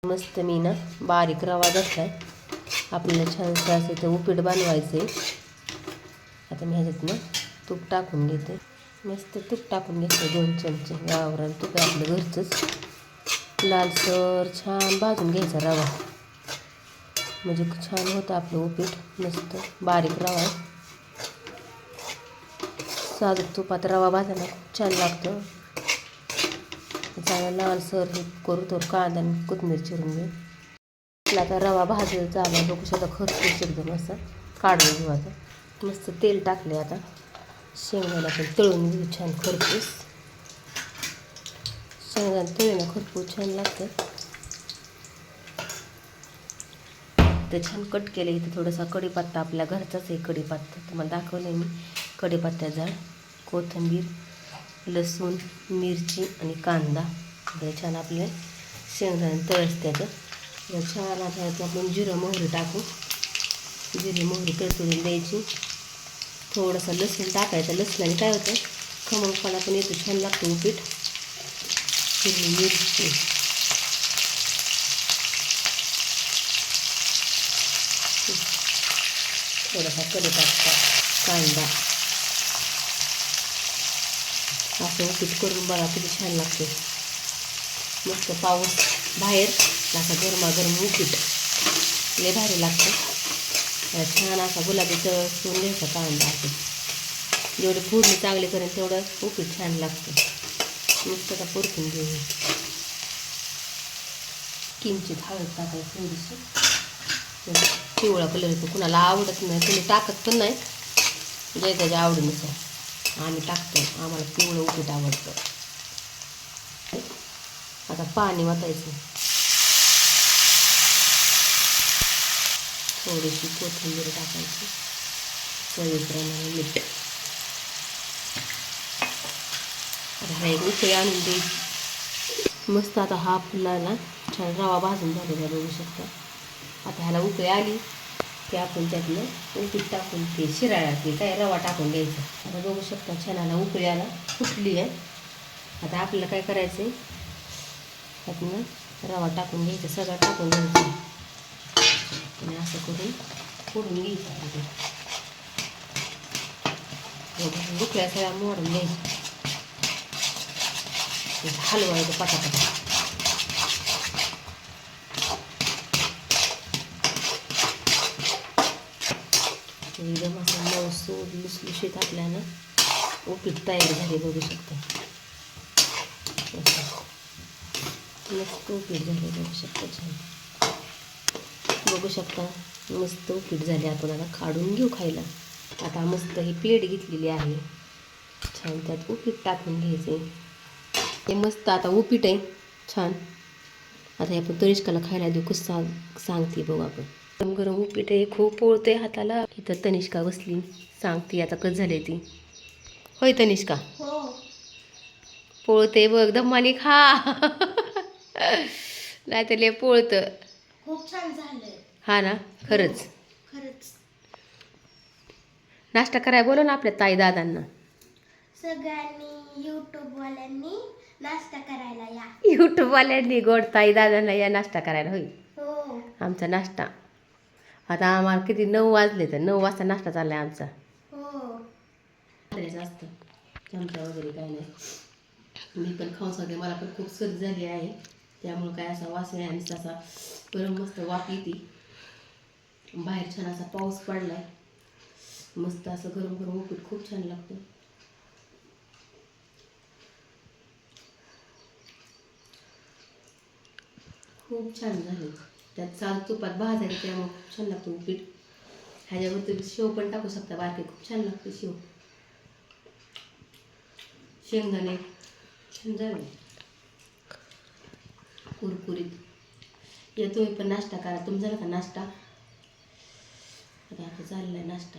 मस्त मी ना बारीक रवा घेतलाय. आपल्याला छानसं असं ते उपीट बनवायचे. आता मी ह्याच्यात ना तूप टाकून घेते. मस्त तूप टाकून घेते 2 चमचे. गावरान तूप आहे आपलं घरचंच. लालसर छान भाजून घ्यायचा रवा, म्हणजे छान होतं आपलं उपीट. मस्त बारीक रवा आहे. साधं तुपात रवा भाजायला खूप छान लागतं. चांगला लालसर करू तर कांदा आणि कोथिंबीर चिरून घेऊ. आता रवा भाजून चालू बघू शकता. खरपूस एकदम असं काढून घेऊ. आता मस्त तेल टाकले. आता शेंगदाणा पण तळून घेऊ छान खरपूस. शेंगदाणा तळून खरपूस छान लागतं. ते छान कट केले. इथे थोडासा कढीपत्ता आपल्या घरचाच आहे. कढीपत्ता तुम्हाला दाखवले मी. कढीपत्ता झाड, कोथिंबीर, लसूण, मिरची आणि कांदा. हे छान आपले शेंगदाणे तळस त्याचं छान. आता आपण जिरं मोहरी टाकू. जिरे मोहरी तळतळून द्यायची. थोडंसं लसूण टाकायचं. लसणाने काय होतं, खमंगपणा पण येतो, छान लागतं उपीट. हिरवी मिरची, थोडासा कढीपत्ता, कांदा. असं उपीट करून बघा किती छान लागते. मस्त पाऊस बाहेर असा गरमागरम उपीट लय भारी लागतं. छान असा गुलाबी तळसून घ्यायचा कांदा. असं जेवढे फोडणी चांगली करेल तेवढं उपीट छान लागतं. मस्त आता परतून घेऊ. किंचित हळद टाकायची थोडीशी. पिवळा कलर येतो. कुणाला आवडत नाही, कुणी टाकत पण नाही, जे त्याच्या आवडीनुसार. आम्ही टाकतो, आम्हाला पिवळं उपीट आवडतं. आता पाणी वतायचं. थोडीशी कोथिंबीर टाकायची. चवीप्रमाणे मीठ. आता हा एक उकळी आणून द्यायची. मस्त आता हा आपल्याला छान रवा भाजून झालेला बघू शकता. आता ह्याला उकळी आली की आपण त्यातलं उपीट टाकून ते शिराळ्यातली काय रवा टाकून द्यायचा. आता बघू शकता छान आला उकळी आला, फुटली आहे. आता आपल्याला काय करायचं आहे, त्यातनं रवा टाकून घ्यायचा, सगळं टाकून घ्यायचं आणि असं करून फोडून घ्यायचं. उकळ्या सगळ्या मोडून घ्यायच्या. हलवायचं पटापटा. एकदम असं मऊसूद लुसलुशीत आपल्याला उपीट तयार झाले बघू शकता. मस्त उपीट झाले बघू शकता. छान बघू शकता. मस्त उपीट झाले. आपण आता काढून घेऊ खायला. आता मस्त ही प्लेट घेतलेली आहे. छान त्यात उपीट टाकून घ्यायचे. हे मस्त आता उपीट आहे छान. आता हे आपण तनिष्काला खायला देऊ. कसं सांगते बघू आपण. गरम गरम उपीट आहे. खूप पोळते हाताला. इथं तनिष्का बसली सांगते आता कसं झाले ती. होय तनिष्का? हो. पोळते बघ. दमाने खा. नाही तर लय पोळतं. खूप छान झालंय. हा ना, खरंच. खरंच. नाश्ता करायला बोलव ना आपल्या ताई दादांना. सगळ्यांनी यूट्यूबवाल्यांनी नाश्ता करायला या. यूट्यूबवाल्यांनी गोड ताई दादांना या नाश्ता करायला. होय हो. आमचा नाश्ता. आता आम्हाला किती 9 वाजले, तर 9 वाजता नाश्ता चाललाय आमचा. हो. असतं चमचा वगैरे काय नाही. मी पण खाऊन सांगते. मला पण खूप सर्दी झाली आहे, त्यामुळं काय असा वास आहे आणि असा गरम मस्त वाफ येते. बाहेर छान असा पाऊस पडलाय. मस्त असं गरम गरम उपीट खूप छान लागतं. खूप छान झाले. त्यात चाल तुपात भाजायला, त्यामुळे खूप छान लागतं उपीट. ह्याच्यावर तुम्ही शेव पण टाकू शकता बारके. खूप छान लागते शेव. शेंगदाणे छान झाले कुरकुरीत. या तुम्ही पण नाश्ता करा. तुमचा झाला का नाश्ता? आता चाललाय नाश्ता.